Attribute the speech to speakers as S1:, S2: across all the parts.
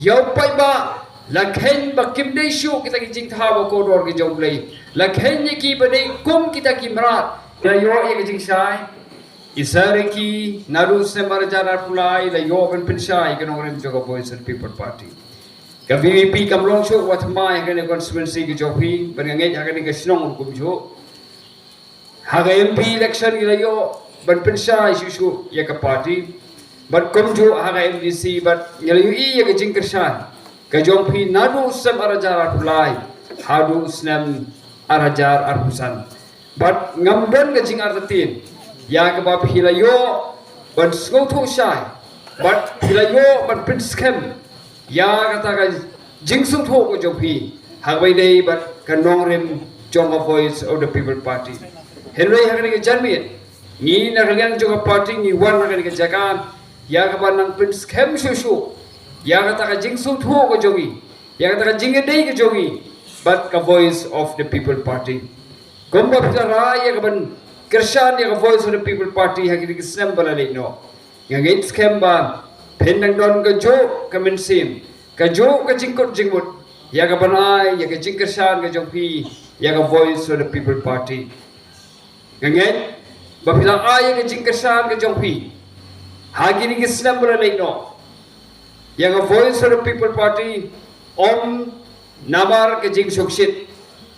S1: Yau pai ba la khen ba kim dei shu kita ki jing tha ba ko dor ki jong lei la khen ye ki ba dei kum kita ki mrat la yo ye ki jing sai isare ki naru se mar jara pulai la yo ben pin sai ki nong rem jogo boys and people party ka VVP kam long shu wat mai ka ne constituency ki jopi ban ngai ha ka ni ka snong kum jo ha ga MP election ki la yo ban pin sai shu ye ka party but kum jo ha ga MDC but ye yu ye ka jing kershan ka jong phi nadu sem arajar arpulai hadu snem arajar arpusan but ngamben ka jing artatin ya ka ba philayo ban sngau thu sai but philayo ban prince kem ya ka ta ka jing sung thu ko jong phi ha bai dei but ka nong rem jong a voice of the people party henry ha ka janmi ni na ka yang jong party ni wan na ka jagan ya ka ban nang prince kem shu ya kata ka jing su thu ko jogi ya kata ka jing dei ko jogi but ka voice of the people party gomba pita ya ka ban kershan ya ka voice of the people party ha ki snam bala le no ya ngait scam ba pendang don ka jo ka men sim ka jo ka jingkot jingmut ya ka banai ya ka jing kershan ka jong pi ya ka voice of the people party ngait ba pita ya ka jing kershan ka jong pi ha ki snam bala le no yang a voice of the people party om namar ke jing suksit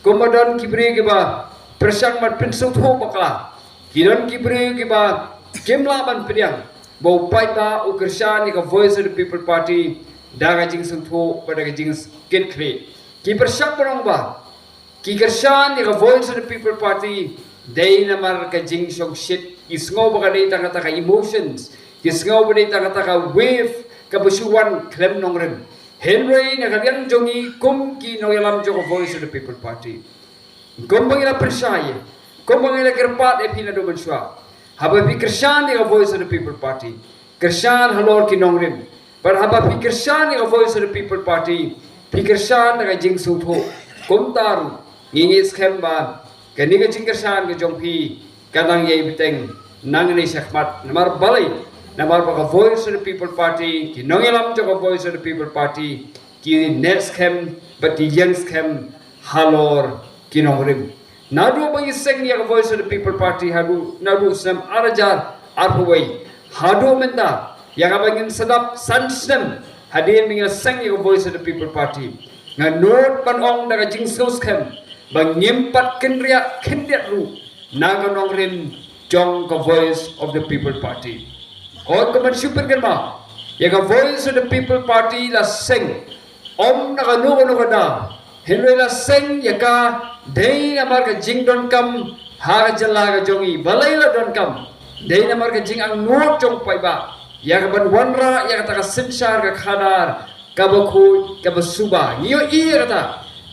S1: komodan kibri ke ba persang mat pinsu tho bakla kiran kibri ke ba kemla ban priang bo pai ba ukersan ke voice of the people party daga jing sung tho pada ke jing ken kre ki persang barang ba ki kersan ke voice of the people party dei namar ke jing suksit isngo ba dei ta kata emotions isngo ba dei ta kata wave kabusuan klem nongrem Henry na kalian jongi kum ki noyalam jogo voice of the people party gombang ila persaya gombang ila kerpat epina do benswa haba pi kersan ni voice of the people party kersan halor ki nongrem par haba pi kersan ni voice of the people party pi kersan na jing su tho kum taru ngi schem ba kani ga jing kersan ga jongpi kadang ye biteng nang ni sakmat namar balai namar baka voice of the people party ki nongelam joga voice of the people party ki next schem but the young schem halor ki nongrim nadu bagi seng ya voice of the people party hadu nadu sem arajar arhuwai hadu menta ya bangin sedap sansem hadin mingil seng ya voice of the people party nganot panong daga jing schem bang nyempat kenria kendiat ru naga nongrim jong ka voice of the people party और कमर super kan ma ya ka voice of the people party la sing om na ka no ka da henry la sing ya ka dei na mar ka jing don kam ha ka jala ka jongi balai la don kam dei na mar ka jing ang no jong pai ba ya ka ban wanra ya ka ta ka sinsar ka khadar ka ba khu ka ba suba yo I ka ta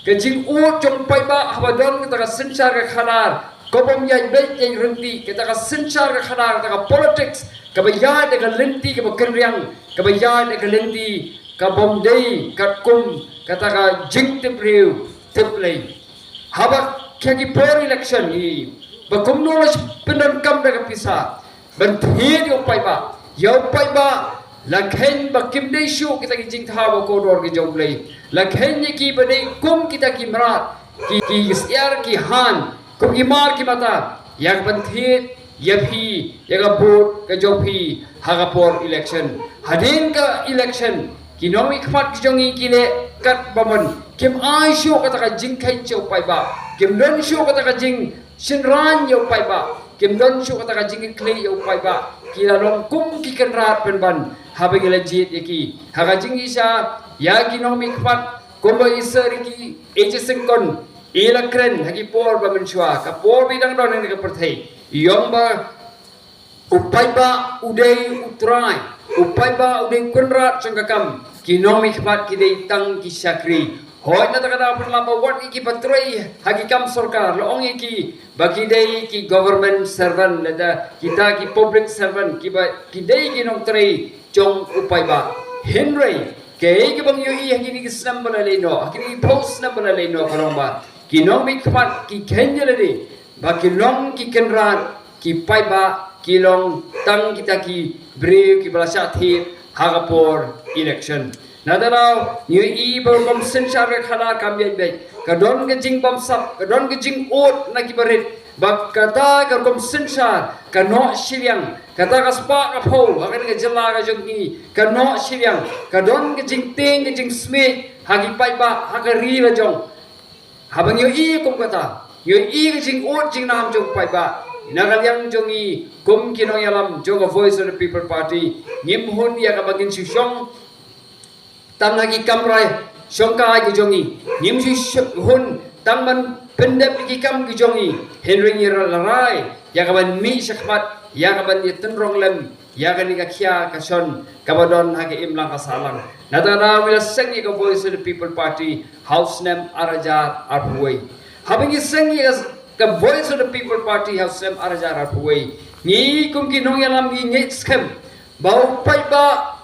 S1: ka jing o jong pai ba ha don ka ta ka sinsar ka khadar ko bom ya be yang renti ka ta ka sinsar ka khadar ta ka politics kabaya de kalenti ke bakriang kabaya de kalenti ka bomdei kat kum kata ka jing tepriu teplay haba kaki por election ni bakum knowledge penan kam da pisa ban thir yo pai ba la khen bakim dei shu kita ki jing tha ba ko dor ki jong lei la khen ni ki ba dei kum kita ki mrat ki yar ki han kum imar ki mata yak ban thir yapi yaga board ka jopi hagapor election hadin ka election kinomi khmat jongi kile kat bamon kim ai shu kata ka jing khai chau pai ba kim don shu kata ka jing sinran yo pai ba kim don shu kata ka jing klei yo pai ba kila long kum ki kan rat pen ban habagila jit yaki haga jing isa ya kinomi khmat komba isari ki ejesengkon ila kren hagi por ba menchua ka por bidang don ni ka perthai yomba upai ba udai utrai upai ba udai kunrat sangkakam kinomi khmat ki dei tang ki sakri hoi na takada perlapa wat ki patroi hagi kam sarkar loong ki bagi dei ki government servant lada kita ki public servant ki dei ki nong trei jong upai ba henry ke ki bang yu hagi ni snam bala le no hagi ni post na bala le no kalomba kinomi khmat ki khenjale baki long ki kenrat ki pai ba ki long tang kita ki breu ki balasa thi hagapor election Nadalaw nyu i ba kom sensar ka khana kam yai be kadon ke jing bam sap kadon ke jing ot na kibarit bak kata ka kom sensar ka no silyang kata ka spa ka pho akan ke jela ka jongi ka no silyang kadon ke jing teng ke jing sme hagi pai ba hakari la jong habang yu i kom kata yu i ke jing ot jing nam jong pai ba nagalyang jongi kum kino yalam jonga Voice of the People Party ngim hun ya ka bagin syong tam lagi kamrai syongka ki jongi ngim hun tam man pendep ki kam ki jongi Henry Larai ya ka ban mi syakmat ya ka ban tenrong lem ya ka ni ka khia ka son ka badon ha ke imlang ka salang natara wila sengi ka Voice of the People Party house name arajar arpuai habang sengi ka Voice of the People Party house name arajar arpuai ni kum ki nong yalam ni nge scam bau pai ba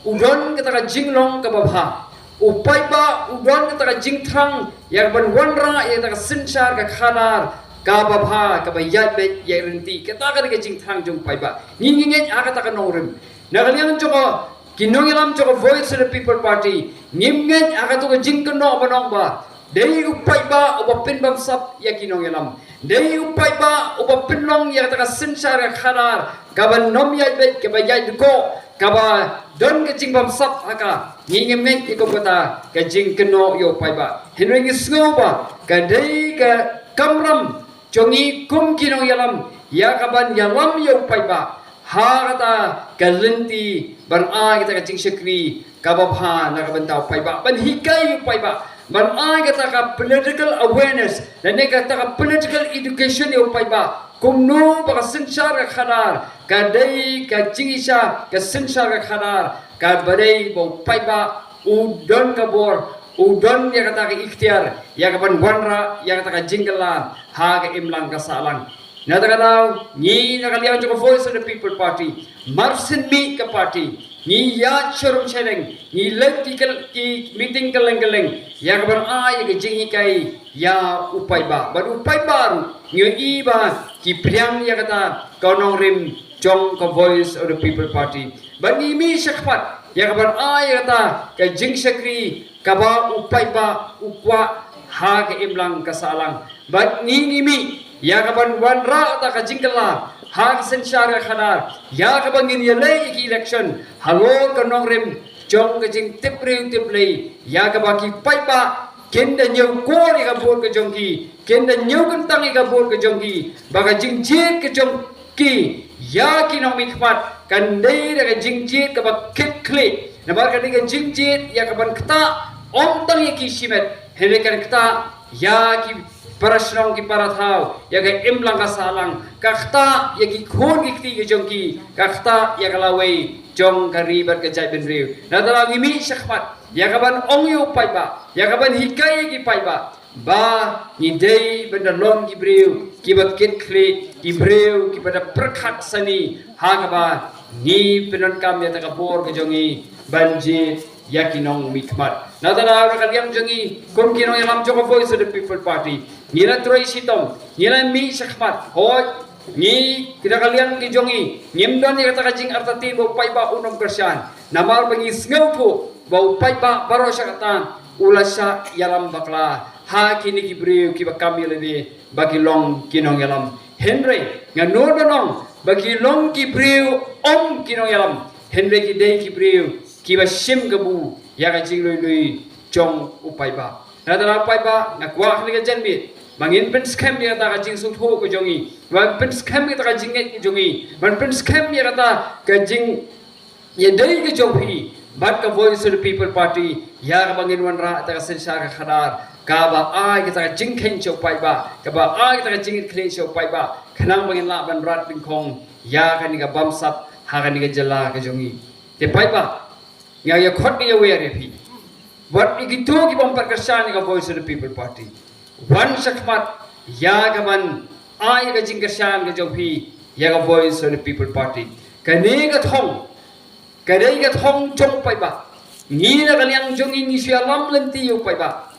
S1: udon kita ka jinglong ka babha upai ba udon kita ka jingtrang yang ban wanra yang ka sensar ka khanar ka babha ka bayat be ye renti kita ka jingtrang jong pai ba ni nge aga ta ka nongrim nagaliang joko kinong yalam joko Voice of the People Party nim nge aga to ka jingkno banong ba dei upai ba oba pin bam sap ya kinong yalam dei upai ba oba pinong ya ta ka sensar ka khanar ka ban nom ya be ka bayat ko kaba don ke jing bam sap aka ngingem ngai iko kota ke jing keno yo pai ba hinring sngo ba ka dei ka kamram jongi kum kino yalam ya kaban yalam yo pai ba ha kata ka lenti ban a kita ka jing shakri ka ba pha na ka ban tau pai ba ban hikai yo pai ba ban a kita ka political awareness dan ne ka ta political education yo pai ba kumno ba sensar ka khanar ka dei ka jingisha ka sensar ka khanar ka badai bo pai ba udon ka bor udon ya kata ka ikhtiar ya ka ban wanra ya kata ka jingala ha ka imlang ka salang nadagalaw ni nakalian jo Voice of the People Party marsin mi ka party ni ya chorum cheleng ni lektikal ki meeting kaleng ya ka ban ay ka jingi kai ya upai ba ban upai baru nyu iba ki priang ya kata konong rim jong ka Voice of the People Party bani mi syakpat ya kaban ay kata ka jing sakri ka ba upai ba ukwa ha ka imlang kasalang bani mi ya kaban wanra ta ka jingkala ha ka sensar ka khanar ya kaban ngin yalay ki election halo konong rim jong ka jing tiple ya ka ba ki pai ba kenda nyau ko ni ka bor ka jongki kenda nyau kentang ka bor ka jongki baka jingjit ka jongki ya ki no mi khmat kan dei da ka jingjit ka ba kit kli na bar ka ni ka jingjit ya ka ban kta om tang ki simet hele kan kta ya ki parasnong ki parathau ya ka imlang ka salang ka kta ya ki khon ki ti ka jongki ka kta ya ka lawei jong ka ribat ka jai ben riu na da mi shakhmat ya kaban ong yu pai ba ya kaban hikai ki pai ba ni dei benda long ki breu ki ba kit kli ki breu ki pada perkhat sani ha ka ba ni penon kam ya ta ka bor ka jongi banji ya kinong mikmat na da ra ka diam jongi kom kinong yalam joko Voice of the People Party ni la troi sitong ni la mi sakhmat ho ni kita kalian ki jongi ngimdon ni kata kajing artati bo pai ba unom kersan namal bagi sngau pu bau pai ba baro syakatan ulasa yalam bakla ha kini ki briu ki bakami lebe bagi long kinong yalam Henry nganur banong bagi long ki briu om kinong yalam Henry ki dei ki briu ki ba sim gabu ya ka jing lui jong upai ba na da pai ba na kwa ni ka janbi mangin pen scam ya ta ka jing su tho ko jongi man pen scam ya ta ka jing ki jongi man pen scam ya ta ka jing ye dei ki jong bat ka Voice of the People Party ya ka bangin wanra ta ka sensar ka khadar ka ba ai ka ta jing khen chau pai ba ka ba ai ka ta jing khen chau pai ba khanang bangin la ban rat bin khong ya ka ni ka bam sap ha ka ni ka jala ka jongi te pai ba ya ya khot ni ya we re phi wat ni ki to ki bam par kersan ni ka Voice of the People Party wan sakmat ya ka ban ai ka jing kersan ka jong phi ya ka Voice of the People Party ka ni ka thong kadai ka thong chong pai ba ni na kaliang jong ni sia lam lenti yo pai ba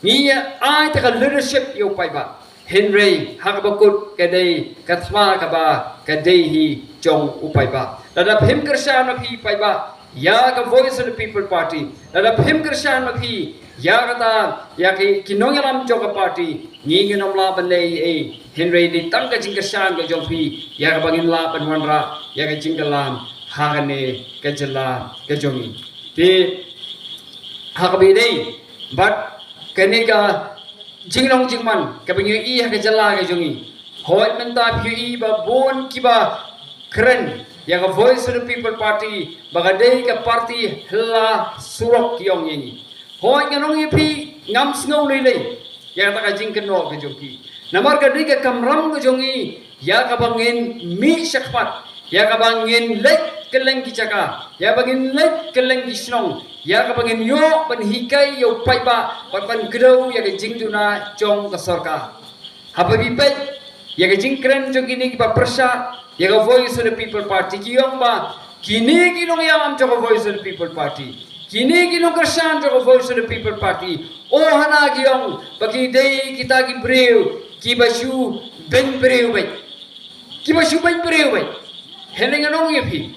S1: ni ai ta ka leadership yo pai ba Henry ha ka bakut kadai ka thma ka ba kadai hi chong upai ba da him kersa na phi pai ba ya ka Voice of the People Party la phim Krishan ma phi ya kata ya ki nong yalam joka party ngi ngi nom la ban lei e Henry di tang ka jing Krishan ka jong phi ya ka bangin la ban wan ra ya ka jing kalam ha ka ne ka jala ka jongi ti ha ka bi dei but kene ka jing long jing man ka bangin I ha ka jala ka jongi hoi men ta phi I ba bon ki ba keren ya ka Voice of the People Party bagadei ka party hla surok yong yengi hoi nganong ipi ngam snow lele ya ta ka jing keno ka joki namar ka dei ka kamram ka jongi ya ka bangin mi shakpat ya ka bangin lek keleng ki chaka ya bangin lek keleng ki snong ya ka bangin yo ban hikai yo pai ba ban grau ya ka jing duna chong ka sarkar hababi pe ya ka jing kren jogi ni ba prasha ya ka Voice of the People Party ki yong ba kini kinong yam cho ka Voice of the People Party kini kinong Krishan cho ka Voice of the People Party o hana ki yong bagi dei kita ki breu ki basu ben breu bai ki basu ben breu bai heneng anong yepi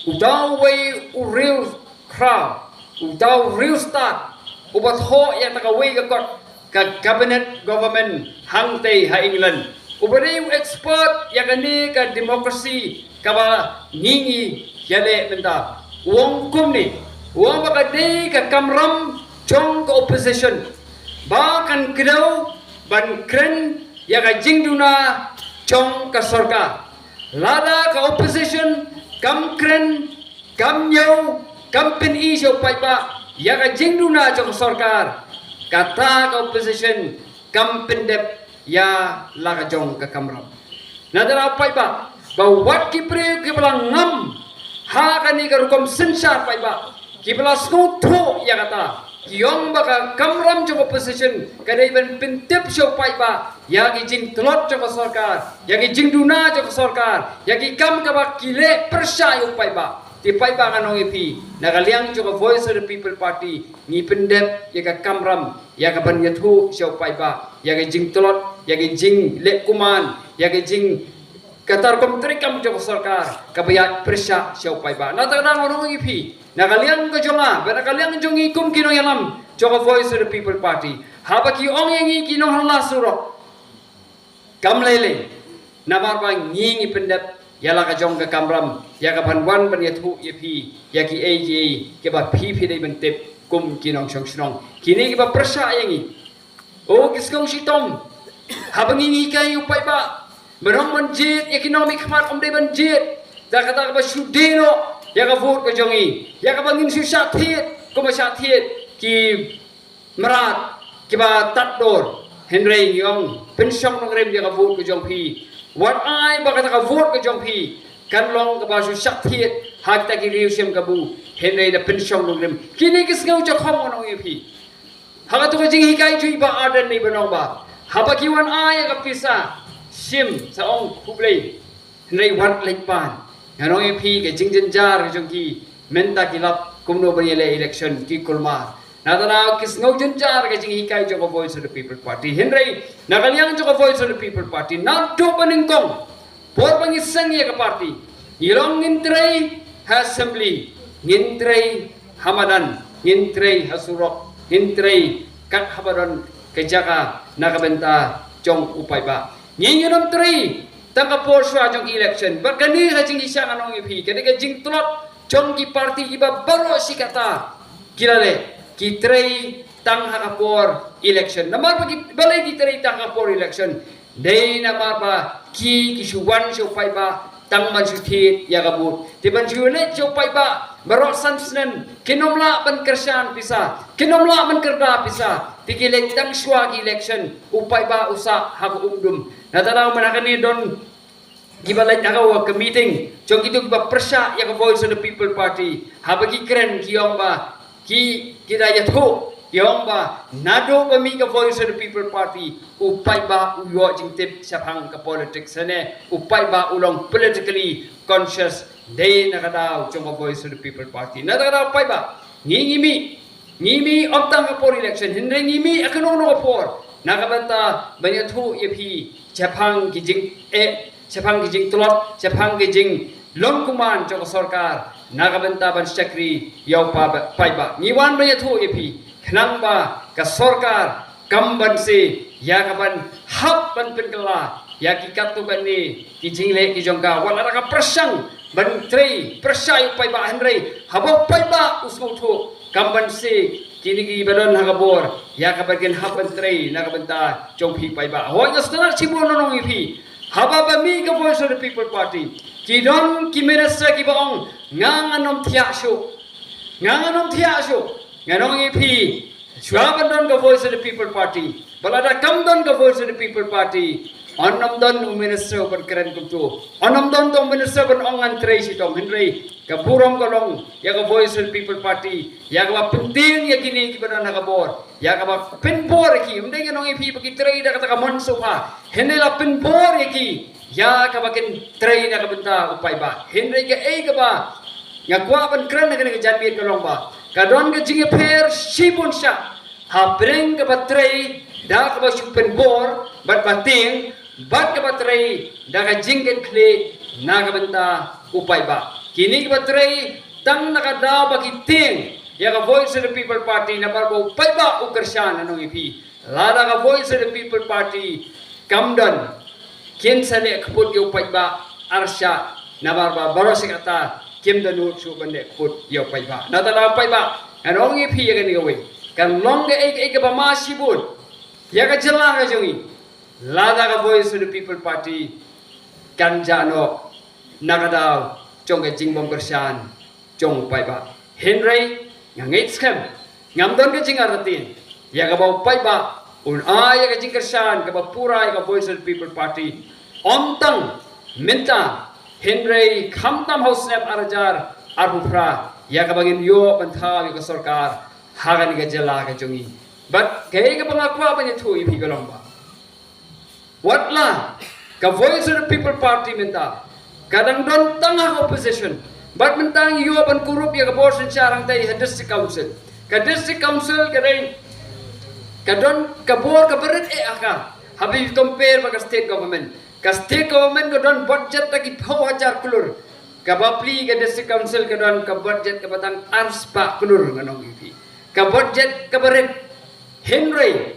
S1: udau wei u real crowd udau real start ubat ho ya ta ka wei ka kot ka cabinet government hang tei ha England ubari expert ya kani ka demokrasi ka ba ngingi yale benda wong kum ni wong ba kadi ka kamram chong ka opposition ba kan kidau ban kren ya ka jingduna chong ka sarkar lada ka opposition kam kren kam nyau kam pin I so pai ba ya ka jingduna chong sarkar kata ka opposition kam pin dep ya laga jong ka kamram nadara pai ba wat ki pre ki bala ngam ha kani ka rukom sensar pai ba ki bala sku tho ya kata kiong ba ka kamram jong opposition kadai ben pintip so pai ba ya ki jing tlot jong sarkar ya ki jing duna jong sarkar ya ki kam ka ba kile persya yo pai ba ti pai ba kanong ipi nagaliang jong Voice of the People Party ni pendep ya ka kamram ya ka ban yathu so pai ba ya ki jing tlot ya ki jing le kuman ya ki jing katar kom trikam jong sarkar kabayat persya so pai ba na ta na ngong ipi nagaliang ka jonga ba nagaliang jong ikum kino yanam jong Voice of the People Party haba ki ong yengi kino hala surok kamlele namar ba ngingi pendep yala ka jong ka kamram ya ka banwan ban yathu yepi ya ki AJ ke ba phi dei bentep kum kinong chong snong kini ke ba persya yengi o kiskong sitom habangi ni kai upai ba berong manjit economic khamat om dei banjit da kata ba sudeno ya ka vote ka jongi ya ka bangin susah thiet ko ma sa thiet ki merat ki ba tat dor Henry yong pensong nong rem ya ka vote ka jong phi wat ai ba kata ka vote ka jong phi kan long ka ba susah thiet hak ta ki riu sem ka bu Henry da pensong nong rem kini kis ngau cha khong nong ye phi haka to ka jing hikai chui ba adan ni banong ba haba ki wan ai ka pisa sim sa ong kublei Henry wat lekpan nganong ye phi ke jing jenjar ka jong ki menta kilap kumno bani le election ki kulma nadana kis ngau jenjar ka jing hikai jo ka Voice of the People Party Henry nagaliang jo ka Voice of the People Party na do paningkong por bangi sang ye ka party ilong ngintrei assembly ngintrei hamadan ngintrei hasurok ngintrei kat habaron kejaka nakabenta jong upai ba nginginom tri tangka porswa jong election berkani ka jing isang anong ipi kani ka jing tulot jong ki party iba baro sikata kilale kitrei tang hakapor election namar bagi balai kitrei tang hakapor election dei namar ba ki kisuwan so pai ba tang man suthi ya kabut tiban jule so pai ba barok sansnen kinomla ban Krishan pisa kinomla ban kerda pisa tikilek tang swag election upai ba usa hak umdum natanaw manakani don gibalai nagawa ke meeting jong itu ba persya ya ka Voice of the People Party habagi keren kiong ba ki kita yatho kiong ba nado ba mi ka Voice of the People Party upai ba uyo jingtip sapang ka politics ne upai ba ulong politically conscious dei nakadaw jong ka Voice of the People Party nakadaw upai ba ngimi optang ka por election hindi ngimi akono no por nakabanta banyatho yepi sapang kijing tulot sapang kijing long kuman jong sarkar nakabenta ban syakri yaw paiba ngiwan ba yathu epi khnang ba ka sarkar kamban se yakaban hap ban penkala yaki katu ban ni ki jingle ki jongka wala ka prasang ban trei persai paiba hanrei habo paiba usmo thu kamban se kini ki badan hagabor yakaban hap ban trei nakabenta jongpi paiba ho yastana chibon nong epi haba ba mi ka voice of the people party kidon ki minister ki baong nganganom thiasho nganong epi Shwabandon ka voice of the people party balada kamdon ka voice of the people party onamdon minister ban keren kumtu onamdon to minister ban ongan trei sitong henrei ka burom kolong ya ka voice of the people party ya ka penting ya kini ki badan nakabor ya ka pinbor ki umde nganong epi pagi trei da kata ka monso pa henela pinbor ki ya ka bakin trei na ka benta upay ba henrei ka ka ba nga kwa ban kren na ka janbi kolong ba kadon ka jinge per sibon sha ha bring ka batrei da ka ba supen bor bat bating bat ka batrei da ka jingen kle na ka benta upay ba kini ka batrei tang nakada ba kiting ya ka voice of the people party na barbo upay ba ukersyan anong ipi lada ka voice of the people party kamdan kin sane kaput yo upay ba arsya na barba barosikata kim da nut su bande put yo pai ba na ta la pai ba anong ipi ya kan gawe kan long ga ek ba ma sibut ya ka jela ga jongi lada ka voice of the people party kan jano nakadaw chong ga jingbom kersan chong pai ba henry ngai scam ngamdon ga jingaratin ya ka ba pai ba un ya ka jingkersan ka ba pura ya ka voice of the people party ontang minta Henry kamtam hausnep arajar arhufra ya kabangin yo bantha yo sarkar hagan ga jela ga jongi but kay ga pangakwa ba ni thui phi galong ba what la ka voice of the people party minta kadang don tangah opposition but mentang yo ban kurup ya ka portion charang tai district council ka dai kadon ka bor ka berit aka habi compare ba ka state government ka state government ko don budget ta ki 4000 kulur ka bapli ka district council ka don ka budget ka batang ars pa kulur nganong ipi ka budget ka baret henry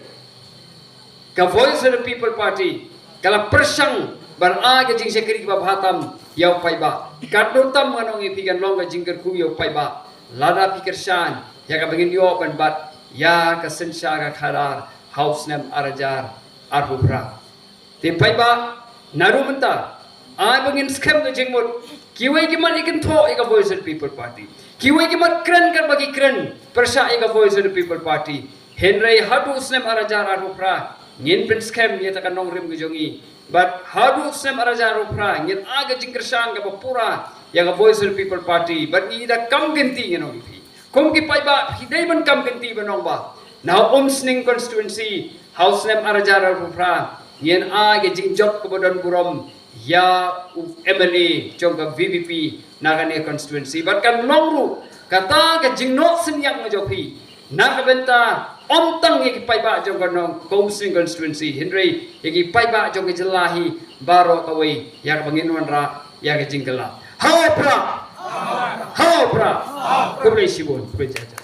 S1: ka voice of the people party kala persang bar aga jing sekri ba bhatam yaw pai ba kadutam nganong ipi kan long ka jingker ku yaw pai ba lada pikirsan ya ka bangin yo pan bat ya ka sensya ka kharar house name arajar arhubra te pai ba narumenta ay bangin scam na jingmot kiway giman ikin to ika voice of the people party kiway giman kren kar bagi kren persa ika voice of the people party henry hadu usnem arajar arupra ngin pen scam yata kanong rim gujongi but hadu usnem arajar arupra ngin aga jingkersang ka pura ya ka voice of the people party but ida kam genti ngino ipi kum ki pai ba hidai man kam genti banong ba now umsning constituency house name arajar arupra yen age jingjot ko bodon burom ya MLA jongka VVP nagane constituency but kan longru kata ka jingnot sinyang majopi nagabenta omtang yeki paiba jongka nong komsing constituency henry yeki paiba jongka jelahi baro kawai ya banginwan ra ya ke jingkala ha pra kublai sibon kujaja